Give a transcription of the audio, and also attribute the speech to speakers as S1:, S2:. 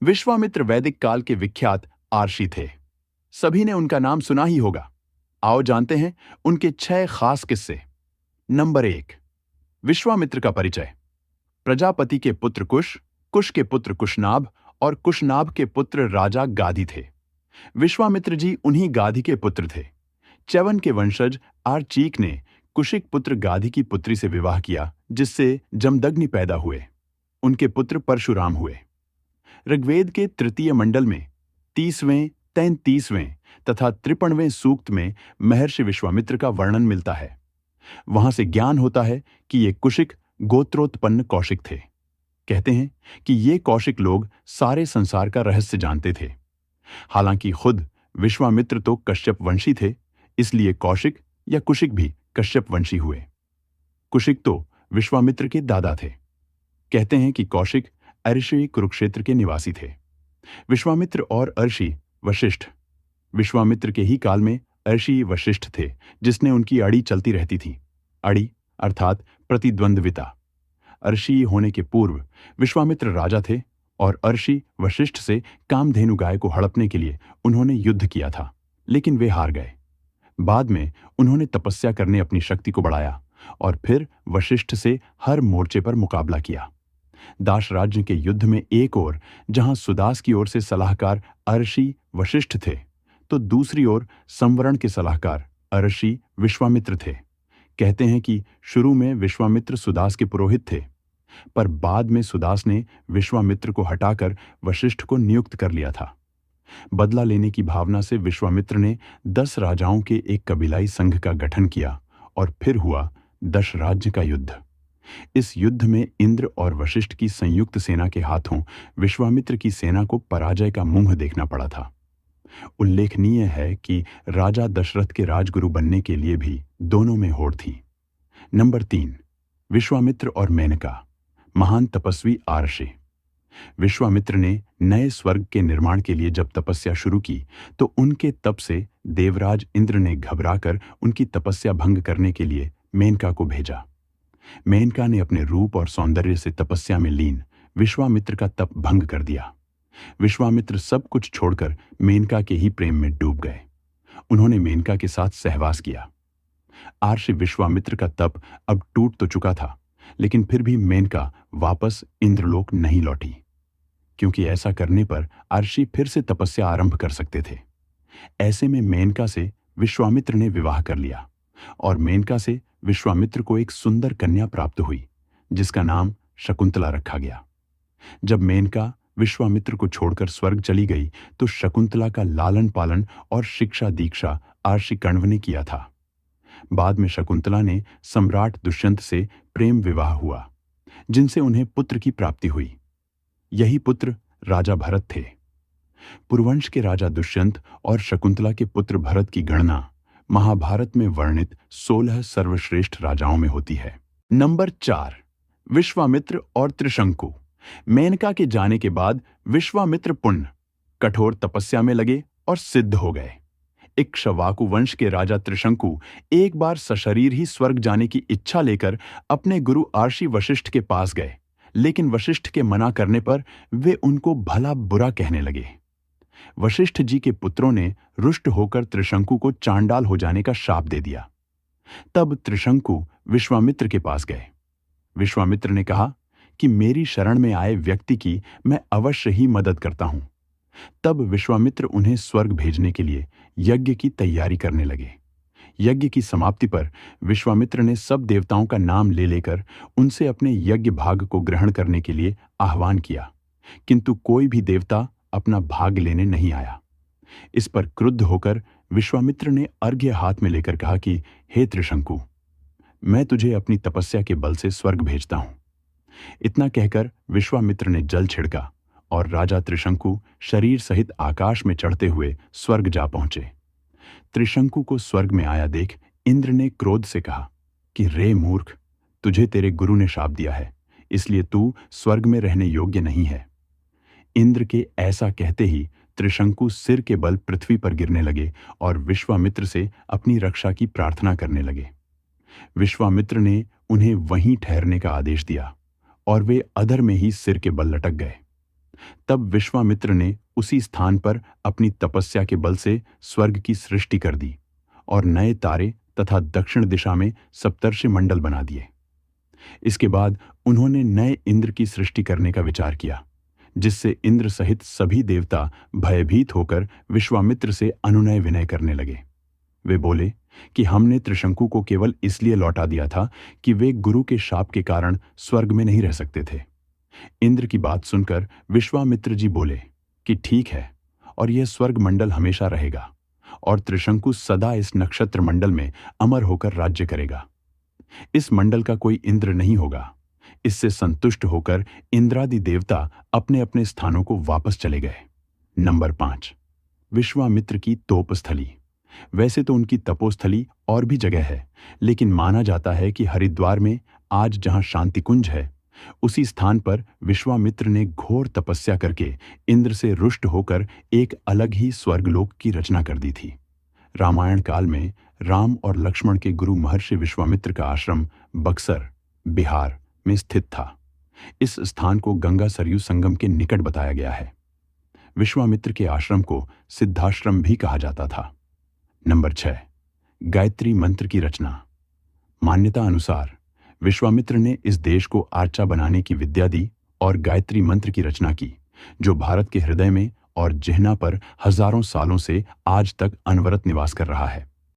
S1: विश्वामित्र वैदिक काल के विख्यात आर्षि थे। सभी ने उनका नाम सुना ही होगा। आओ जानते हैं उनके 6 खास किस्से। नंबर 1, विश्वामित्र का परिचय। प्रजापति के पुत्र कुश, कुश के पुत्र कुशनाभ और कुशनाभ के पुत्र राजा गाधी थे। विश्वामित्र जी उन्हीं गाधी के पुत्र थे। च्यवन के वंशज आर्चीक ने कुशिक पुत्र गाधी की पुत्री से विवाह किया, जिससे जमदग्नि पैदा हुए। उनके पुत्र परशुराम हुए। ऋग्वेद के तृतीय मंडल में 30वें, 33वें तथा 53वें सूक्त में महर्षि विश्वामित्र का वर्णन मिलता है। वहां से ज्ञान होता है कि ये कुशिक गोत्रोत्पन्न कौशिक थे। कहते हैं कि ये कौशिक लोग सारे संसार का रहस्य जानते थे। हालांकि खुद विश्वामित्र तो कश्यप वंशी थे, इसलिए कौशिक या कुशिक भी कश्यप वंशी हुए। कुशिक तो विश्वामित्र के दादा थे। कहते हैं कि कौशिक अर्षि कुरुक्षेत्र के निवासी थे। विश्वामित्र और अर्षि वशिष्ठ। विश्वामित्र के ही काल में अर्षि वशिष्ठ थे, जिसने उनकी अड़ी चलती रहती थी। अड़ी अर्थात प्रतिद्वंद्विता। अर्षि होने के पूर्व विश्वामित्र राजा थे और अर्षि वशिष्ठ से कामधेनु गाय को हड़पने के लिए उन्होंने युद्ध किया था, लेकिन वे हार गए। बाद में उन्होंने तपस्या करने अपनी शक्ति को बढ़ाया और फिर वशिष्ठ से हर मोर्चे पर मुकाबला किया। दाश राज्य के युद्ध में एक ओर जहां सुदास की ओर से सलाहकार अर्षि वशिष्ठ थे, तो दूसरी ओर संवरण के सलाहकार अर्षि विश्वामित्र थे। कहते हैं कि शुरू में विश्वामित्र सुदास के पुरोहित थे, पर बाद में सुदास ने विश्वामित्र को हटाकर वशिष्ठ को नियुक्त कर लिया था। बदला लेने की भावना से विश्वामित्र ने 10 राजाओं के एक कबीलाई संघ का गठन किया और फिर हुआ दश राज्य का युद्ध। इस युद्ध में इंद्र और वशिष्ठ की संयुक्त सेना के हाथों विश्वामित्र की सेना को पराजय का मुंह देखना पड़ा था। उल्लेखनीय है कि राजा दशरथ के राजगुरु बनने के लिए भी दोनों में होड़ थी। नंबर 3, विश्वामित्र और मेनका, महान तपस्वी आर्षि। विश्वामित्र ने नए स्वर्ग के निर्माण के लिए जब तपस्या शुरू की, तो उनके तप से देवराज इंद्र ने घबराकर उनकी तपस्या भंग करने के लिए मेनका को भेजा। मेनका ने अपने रूप और सौंदर्य से तपस्या में लीन विश्वामित्र का तप भंग कर दिया। विश्वामित्र सब कुछ छोड़कर मेनका के ही प्रेम में डूब गए। उन्होंने मेनका के साथ सहवास किया। आर्षि विश्वामित्र का तप अब टूट तो चुका था, लेकिन फिर भी मेनका वापस इंद्रलोक नहीं लौटी, क्योंकि ऐसा करने पर आर्षि फिर से तपस्या आरंभ कर सकते थे। ऐसे में मेनका से विश्वामित्र ने विवाह कर लिया और मेनका से विश्वामित्र को एक सुंदर कन्या प्राप्त हुई, जिसका नाम शकुंतला रखा गया। जब मेनका विश्वामित्र को छोड़कर स्वर्ग चली गई, तो शकुंतला का लालन पालन और शिक्षा दीक्षा आर्षि कण्व ने किया था। बाद में शकुंतला ने सम्राट दुष्यंत से प्रेम विवाह हुआ, जिनसे उन्हें पुत्र की प्राप्ति हुई। यही पुत्र राजा भरत थे। पुरुवंश के राजा दुष्यंत और शकुंतला के पुत्र भरत की गणना महाभारत में वर्णित 16 सर्वश्रेष्ठ राजाओं में होती है। नंबर 4, विश्वामित्र और त्रिशंकु। मेनका के जाने के बाद विश्वामित्र पुण्य कठोर तपस्या में लगे और सिद्ध हो गए। इक्ष्वाकु वंश के राजा त्रिशंकु एक बार सशरीर ही स्वर्ग जाने की इच्छा लेकर अपने गुरु आर्षि वशिष्ठ के पास गए, लेकिन वशिष्ठ के मना करने पर वे उनको भला बुरा कहने लगे। वशिष्ठ जी के पुत्रों ने रुष्ट होकर त्रिशंकु को चांडाल हो जाने का शाप दे दिया। तब त्रिशंकु विश्वामित्र के पास गए। विश्वामित्र ने कहा कि मेरी शरण में आए व्यक्ति की मैं अवश्य ही मदद करता हूं। तब विश्वामित्र उन्हें स्वर्ग भेजने के लिए यज्ञ की तैयारी करने लगे। यज्ञ की समाप्ति पर विश्वामित्र ने सब देवताओं का नाम ले लेकर उनसे अपने यज्ञ भाग को ग्रहण करने के लिए आह्वान किया, किंतु कोई भी देवता अपना भाग लेने नहीं आया। इस पर क्रुद्ध होकर विश्वामित्र ने अर्घ्य हाथ में लेकर कहा कि हे त्रिशंकु, मैं तुझे अपनी तपस्या के बल से स्वर्ग भेजता हूं। इतना कहकर विश्वामित्र ने जल छिड़का और राजा त्रिशंकु शरीर सहित आकाश में चढ़ते हुए स्वर्ग जा पहुंचे। त्रिशंकु को स्वर्ग में आया देख इंद्र ने क्रोध से कहा कि रे मूर्ख, तुझे तेरे गुरु ने शाप दिया है, इसलिए तू स्वर्ग में रहने योग्य नहीं है। इंद्र के ऐसा कहते ही त्रिशंकु सिर के बल पृथ्वी पर गिरने लगे और विश्वामित्र से अपनी रक्षा की प्रार्थना करने लगे। विश्वामित्र ने उन्हें वहीं ठहरने का आदेश दिया और वे अधर में ही सिर के बल लटक गए। तब विश्वामित्र ने उसी स्थान पर अपनी तपस्या के बल से स्वर्ग की सृष्टि कर दी और नए तारे तथा दक्षिण दिशा में सप्तर्षि मंडल बना दिए। इसके बाद उन्होंने नए इंद्र की सृष्टि करने का विचार किया, जिससे इंद्र सहित सभी देवता भयभीत होकर विश्वामित्र से अनुनय विनय करने लगे। वे बोले कि हमने त्रिशंकु को केवल इसलिए लौटा दिया था कि वे गुरु के शाप के कारण स्वर्ग में नहीं रह सकते थे। इंद्र की बात सुनकर विश्वामित्र जी बोले कि ठीक है, और यह स्वर्ग मंडल हमेशा रहेगा और त्रिशंकु सदा इस नक्षत्र मंडल में अमर होकर राज्य करेगा। इस मंडल का कोई इंद्र नहीं होगा। इससे संतुष्ट होकर इंद्रादि देवता अपने अपने स्थानों को वापस चले गए। नंबर 5, विश्वामित्र की तोपस्थली। वैसे तो उनकी तपोस्थली और भी जगह है, लेकिन माना जाता है कि हरिद्वार में आज जहां शांति कुंज है, उसी स्थान पर विश्वामित्र ने घोर तपस्या करके इंद्र से रुष्ट होकर एक अलग ही स्वर्गलोक की रचना कर दी थी। रामायण काल में राम और लक्ष्मण के गुरु महर्षि विश्वामित्र का आश्रम बक्सर, बिहार में स्थित था। इस स्थान को गंगा सरयू संगम के निकट बताया गया है। विश्वामित्र के आश्रम को सिद्धाश्रम भी कहा जाता था। नंबर 6, गायत्री मंत्र की रचना। मान्यता अनुसार विश्वामित्र ने इस देश को आर्चा बनाने की विद्या दी और गायत्री मंत्र की रचना की, जो भारत के हृदय में और जिह्ना पर हजारों सालों से आज तक अनवरत निवास कर रहा है।